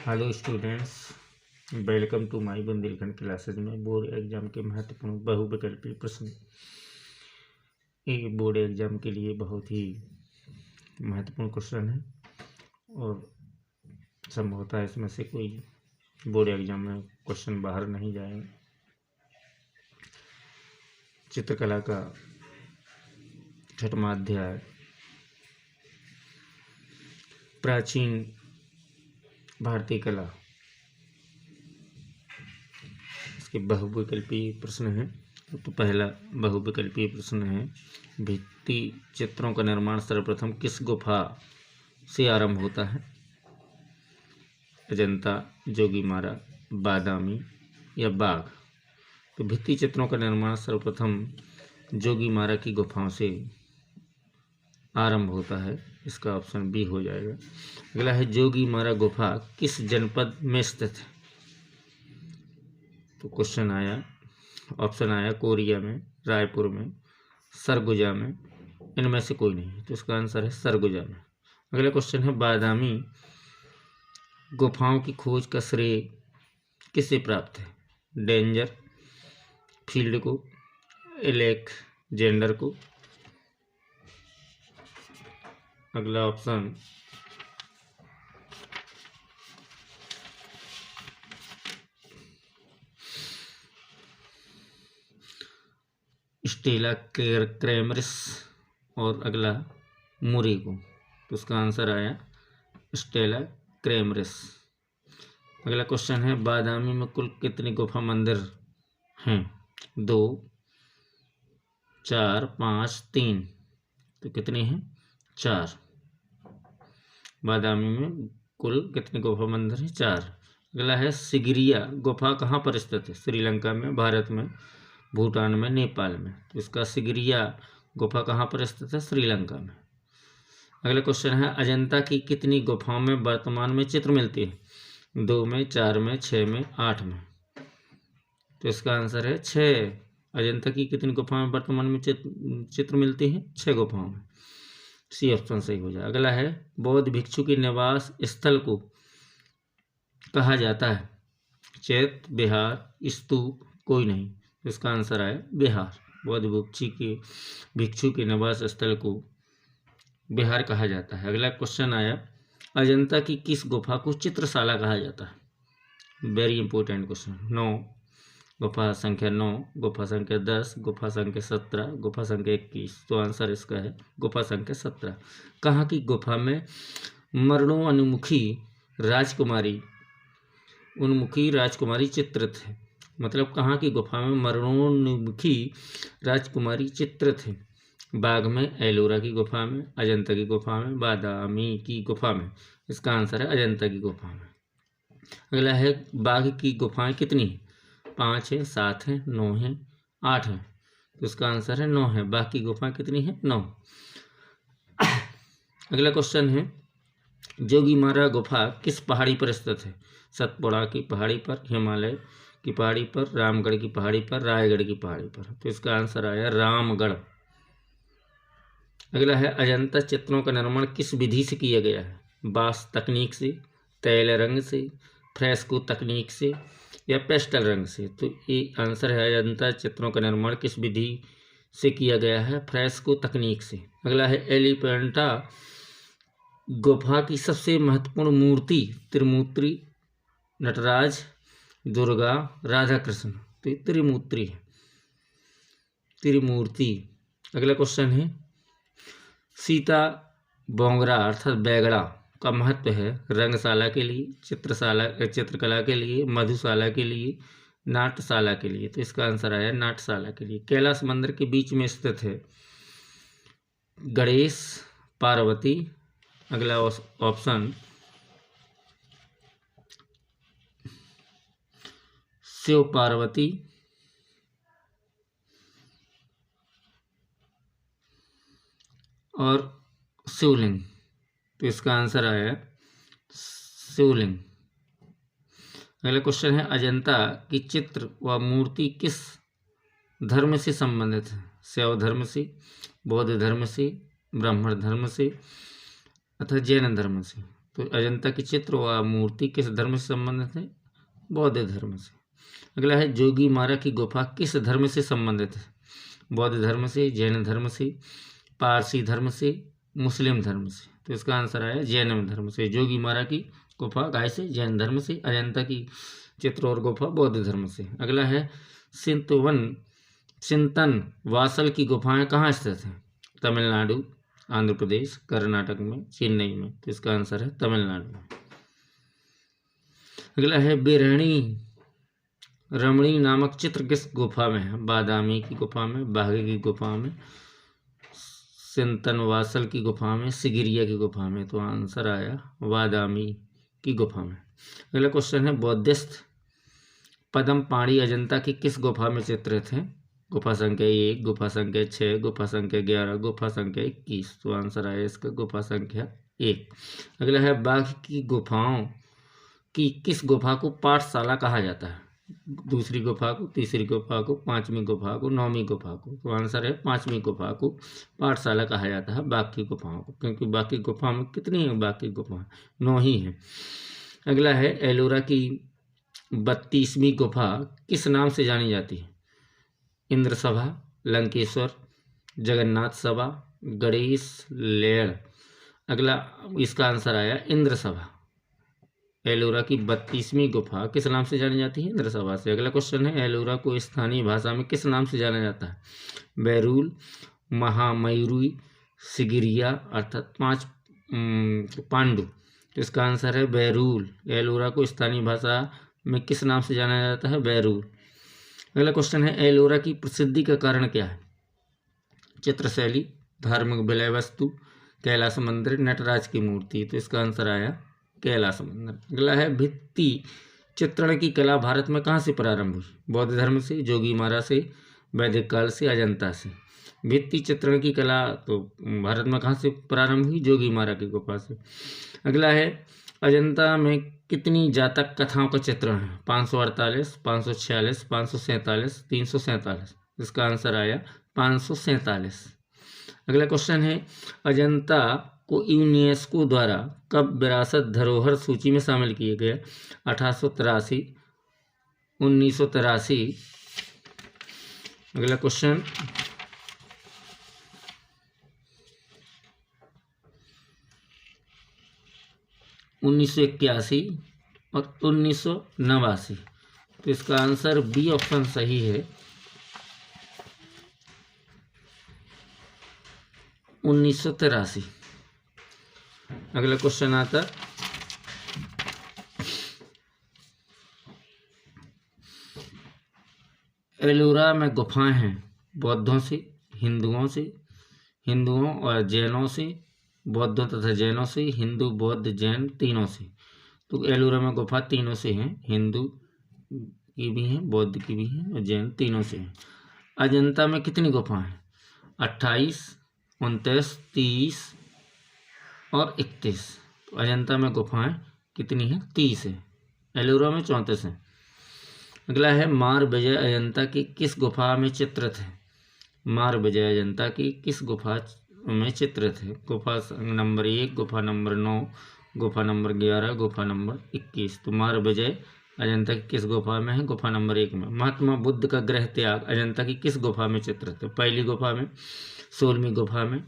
Hello students, welcome to my Bundelkhand classes में board exam के महत्वपूर्ण बहुविकल्पी प्रश्न। ये बोर्ड एग्जाम के लिए बहुत ही महत्वपूर्ण क्वेश्चन है और संभवतः इसमें से कोई बोर्ड एग्जाम में क्वेश्चन बाहर नहीं जाएंगे। चित्रकला का 6वां अध्याय प्राचीन भारतीय कला, इसके बहुविकल्पीय प्रश्न है। तो पहला बहुविकल्पीय प्रश्न है, भित्ति चित्रों का निर्माण सर्वप्रथम किस गुफा से आरंभ होता है? अजंता, जोगीमारा, बादामी या बाघ? तो भित्ति चित्रों का निर्माण सर्वप्रथम जोगीमारा की गुफाओं से आरंभ होता है। इसका ऑप्शन बी हो जाएगा। अगला है, जोगीमारा गुफा किस जनपद में स्थित है? तो क्वेश्चन आया, ऑप्शन आया कोरिया में, रायपुर में, सरगुजा में, इनमें से कोई नहीं। तो इसका आंसर है सरगुजा में। अगला क्वेश्चन है, बादामी गुफाओं की खोज का श्रेय किसे प्राप्त है? डेंजर फील्ड को, एलेक्जेंडर को? अगला ऑप्शन स्टेला क्रैमरिस और अगला मुरी को। तो उसका आंसर आया स्टेला क्रैमरिस। अगला क्वेश्चन है, बादामी में कुल कितने गुफा मंदिर हैं? 2, 4, 5, 3? तो कितने हैं? 4। बादामी में कुल कितने गुफा मंदिर हैं? 4। अगला है, सिगिरिया गुफा कहाँ पर स्थित है? श्रीलंका में, भारत में, भूटान में, नेपाल में? तो इसका सिगिरिया गुफा कहाँ पर स्थित है? श्रीलंका में। अगला क्वेश्चन है, अजंता की कितनी गुफाओं में वर्तमान में चित्र मिलती है? 2 में, 4 में, 6 में, 8 में? तो इसका आंसर है 6। अजंता की कितनी गुफाओं में वर्तमान में चित्र मिलती है? 6 गुफाओं में। सी ऑप्शन सही हो जाए। अगला है, बौद्ध भिक्षु के निवास स्थल को कहा जाता है? चैत्य, विहार, स्तूप? कोई नहीं। इसका आंसर है विहार। बौद्ध भिक्षु के निवास स्थल को विहार कहा जाता है। अगला क्वेश्चन आया, अजंता की किस गुफा को चित्रशाला कहा जाता है? Very important question. 9, गुफा संख्या 9, गुफा संख्या 10, गुफा संख्या 17, गुफा संख्या 21? तो आंसर इसका है गुफा संख्या 17। कहाँ की गुफा में मरणोन्मुखी राजकुमारी चित्रित है? मतलब कहाँ की गुफा में मरणोन्मुखी राजकुमारी चित्रित है? बाघ में, एलोरा की गुफा में, अजंता की गुफा में, बादामी की गुफा में? इसका आंसर है अजंता की गुफा में। अगला है, बाघ की गुफाएं कितनी हैं? 5 है, 7 है, 9 है, 8 है? तो इसका आंसर है 9 है। बाघ की गुफाएं कितनी है? 9। अगला क्वेश्चन है, जोगीमारा गुफा किस पहाड़ी पर स्थित है? सतपुड़ा की पहाड़ी पर, हिमालय की पहाड़ी पर, रामगढ़ की पहाड़ी पर, रायगढ़ की पहाड़ी पर? तो इसका आंसर आया रामगढ़। अगला है, अजंता चित्रों का निर्माण किस विधि से किया गया है? बांस तकनीक से, तैल रंग से, फ्रेस्को तकनीक से या पेस्टल रंग से? तो ये आंसर है, अजंता चित्रों का निर्माण किस विधि से किया गया है? फ्रेस्को तकनीक से। अगला है, एलिफेंटा गुफा की सबसे महत्वपूर्ण मूर्ति त्रिमूर्ति, नटराज, दुर्गा, राधा कृष्ण? तो त्रिमूर्ति है, त्रिमूर्ति। अगला क्वेश्चन है, सीता बोंगरा अर्थात बैगड़ा का महत्व है रंगशाला के लिए, चित्रकला के लिए, मधुशाला के लिए, नाट्यशाला के लिए? तो इसका आंसर आया नाट्यशाला के लिए। कैलाश मंदिर के बीच में स्थित है गणेश, पार्वती? अगला ऑप्शन शिव पार्वती और शिवलिंग? तो इसका आंसर आया शिवलिंग। अगला क्वेश्चन है, अजंता की चित्र व मूर्ति किस धर्म से संबंधित है? शैव धर्म से, बौद्ध धर्म से, ब्राह्मण धर्म से अथवा जैन धर्म से? तो अजंता की चित्र व मूर्ति किस धर्म से संबंधित है? बौद्ध धर्म से। अगला है जोगीमारा की गुफा किस धर्म से संबंधित है? बौद्ध धर्म से, जैन धर्म से, पारसी धर्म से, मुस्लिम धर्म से। तो इसका आंसर आया जैन धर्म से। जोगीमारा की गुफा गाय से, जैन धर्म से। अजंता की चित्र और गुफा बौद्ध धर्म से। अगला है चिंतन वासल की गुफाएं कहाँ स्थित हैं? तमिलनाडु, आंध्र प्रदेश, कर्नाटक में, चेन्नई में। तो इसका आंसर है तमिलनाडु में। अगला है बिरहणी रमणी नामक चित्र किस गुफा में है? बादामी की गुफा में, बाघे की गुफा में, चिंतनवासल की गुफा में, सिगिरिया की गुफा में। तो आंसर आया बादामी की गुफा में। अगला क्वेश्चन है बौद्धिस्ट पद्म पाणी अजंता की किस गुफा में चित्रित है? गुफा संख्या 1, गुफा संख्या 6, गुफा संख्या 11, गुफा संख्या 21। तो आंसर आया इसका गुफा संख्या 1। अगला है बाघ की गुफाओं की किस गुफा को पाठशाला कहा जाता है? दूसरी गुफा को, तीसरी गुफा को, पांचवी गुफा को, नौवीं गुफा को। तो आंसर है पांचवी गुफा को पाठशाला कहा जाता है बाघ की गुफाओं को, क्योंकि बाकी गुफा में कितनी है? बाकी गुफा 9 ही है। अगला है एलोरा की 32वीं गुफा किस नाम से जानी जाती है? इंद्र सभा, लंकेश्वर, जगन्नाथ सभा, गणेश लेड़। अगला इसका आंसर आया इंद्र सभा। एलोरा की 32वीं गुफा किस नाम से जानी जाती है? इंद्र सभा से। अगला क्वेश्चन है एलोरा को स्थानीय भाषा में किस नाम से जाना जाता है? बैरूल, महामयूरी, सिगिरिया अर्थात 5 पांडु। तो इसका आंसर है बैरूल। एलोरा को स्थानीय भाषा में किस नाम से जाना जाता है? बैरूल। अगला क्वेश्चन है एलोरा की प्रसिद्धि का कारण क्या है? चित्रशैली, धार्मिक विलय वस्तु, कैलाश मंदिर, नटराज की मूर्ति। तो इसका आंसर आया कैलाश मंदिर। अगला है भित्ति चित्रण की कला भारत में कहाँ से प्रारंभ हुई? बौद्ध धर्म से, जोगीमारा से, वैदिक काल से, अजंता से। भित्ति चित्रण की कला तो भारत में कहाँ से प्रारंभ हुई? जोगीमारा की गुफा से। अगला है अजंता में कितनी जातक कथाओं का चित्रण है? 548, 546, 547, 347। इसका आंसर आया 547। अगला क्वेश्चन है अजंता को यूनेस्को द्वारा कब विरासत धरोहर सूची में शामिल किया गया? 1883, 1983। अगला क्वेश्चन 1981 और 1989। तो इसका आंसर बी ऑप्शन सही है, 1983। अगला क्वेश्चन आता एलोरा में गुफाएं हैं बौद्धों से, हिंदुओं और जैनों से, बौद्धों तथा जैनों से, हिंदू बौद्ध जैन तीनों से। तो एलोरा में गुफा तीनों से हैं, हिंदू की भी हैं, बौद्ध की भी हैं और जैन तीनों से हैं। अजंता में कितनी गुफाएं हैं? 28, 29, 30 और 31। तो अजंता में गुफाएं कितनी हैं? 30 है। एलोरा में 34 हैं। अगला है मार विजय अजंता की किस गुफा में चित्रित है? मार विजय अजंता की किस गुफा में चित्रित है? गुफा नंबर 1, गुफा नंबर 9, गुफा नंबर 11, गुफा नंबर 21। तो मार विजय अजंता की किस गुफा में है? गुफा नंबर 1 में। महात्मा बुद्ध का गृह त्याग अजंता की किस गुफा में चित्रित है? पहली गुफा में, 16वीं गुफा में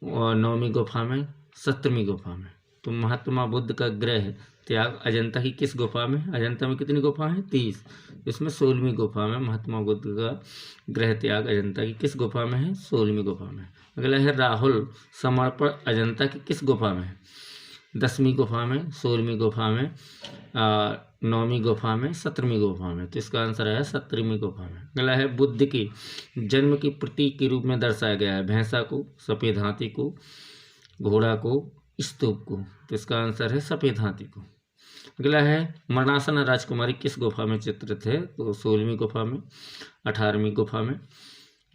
और 9वीं गुफा में, 17वीं गुफा में। तो महात्मा बुद्ध का गृह त्याग अजंता की किस गुफा में? अजंता में कितनी गुफा है? 30। इसमें 16वीं गुफा में महात्मा बुद्ध का गृह त्याग अजंता की किस गुफा में है? 16वीं गुफा में। अगला है राहुल समर्पण अजंता की किस गुफा में है? 10वीं गुफा में, 16वीं गुफा में, 9वीं गुफा में, 17वीं गुफा में। तो इसका आंसर है 17वीं गुफा में। अगला है बुद्ध के जन्म की प्रतीक के रूप में दर्शाया गया है भैंसा को, सफ़ेद हाथी को, घोड़ा को, स्तूप को। तो इसका आंसर है सफ़ेद हाथी को। अगला है मरणासन राजकुमारी किस गुफा में चित्रित है? तो 16वीं गुफा में, 18वीं गुफा में,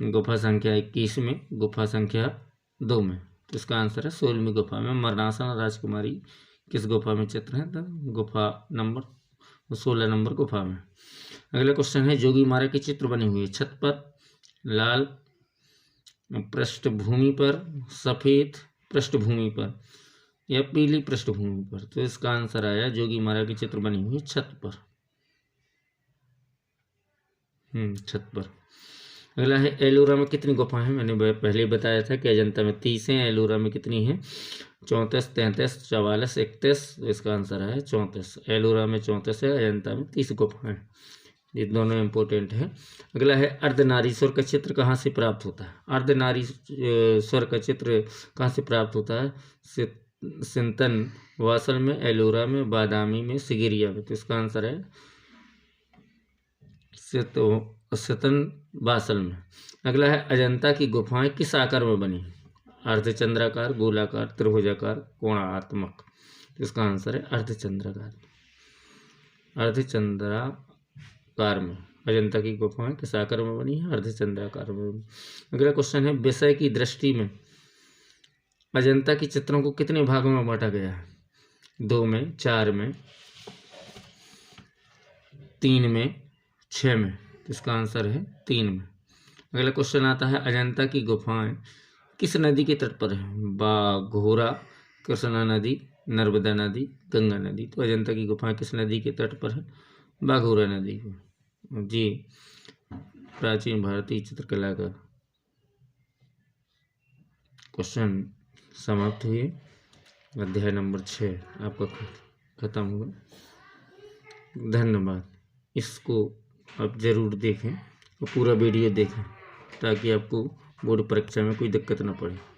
गुफा संख्या 21 में, गुफा संख्या 2 में। तो इसका आंसर है 16वीं गुफा में मरणासन राजकुमारी किस गुफा में चित्र है? तो गुफा नंबर 16 नंबर गुफा में। अगला क्वेश्चन है जोगीमारा की चित्र बनी हुई है छत पर, लाल पृष्ठभूमि पर, सफ़ेद पृष्ठभूमि पर। या पीली पृष्ठभूमि पर। तो इसका आंसर आया जोगी महाराज की चित्र बनी हुई छत पर। छत पर। अगला है एलोरा में कितनी गुफाएं हैं? मैंने पहले बताया था कि अजंता में 30 हैं, एलोरा में कितनी हैं? 34, 33, 44, 31। इसका आंसर है 34। एलोरा में 34 है, अजंता में 30 गुफाएं। ये दोनों इंपॉर्टेंट है। अगला है अर्धनारीश्वर का चित्र कहाँ से प्राप्त होता है? अर्धनारीश्वर का चित्र कहाँ से प्राप्त होता है? सिंतन वासल में, एलोरा में, बादामी में, सिगिरिया में। तो इसका आंसर है सितन बासल में। अगला है अजंता की गुफाएं किस आकार में बनी? अर्धचंद्राकार, गोलाकार, त्रिभुजाकार, कोणात्मक। इसका आंसर है अर्धचंद्राकार। अर्धचंद्राकार में अजंता की गुफाएं किस आकार में बनी है? अर्धचंद्राकार में। अगला क्वेश्चन है विषय की दृष्टि में अजंता के चित्रों को कितने भागों में बांटा गया है? 2 में, 4 में, 3 में, 6 में। इसका आंसर है 3 में। अगला क्वेश्चन आता है अजंता की गुफाएं किस नदी के तट पर है? बाघोरा, कृष्णा नदी, नर्मदा नदी, गंगा नदी। तो अजंता की गुफाएं किस नदी के तट पर है? बाघोरा नदी पर। जी, प्राचीन भारतीय चित्रकला का क्वेश्चन समाप्त हुए। अध्याय नंबर 6 आपका खत्म हुआ। धन्यवाद। इसको आप ज़रूर देखें और पूरा वीडियो देखें ताकि आपको बोर्ड परीक्षा में कोई दिक्कत न पड़े।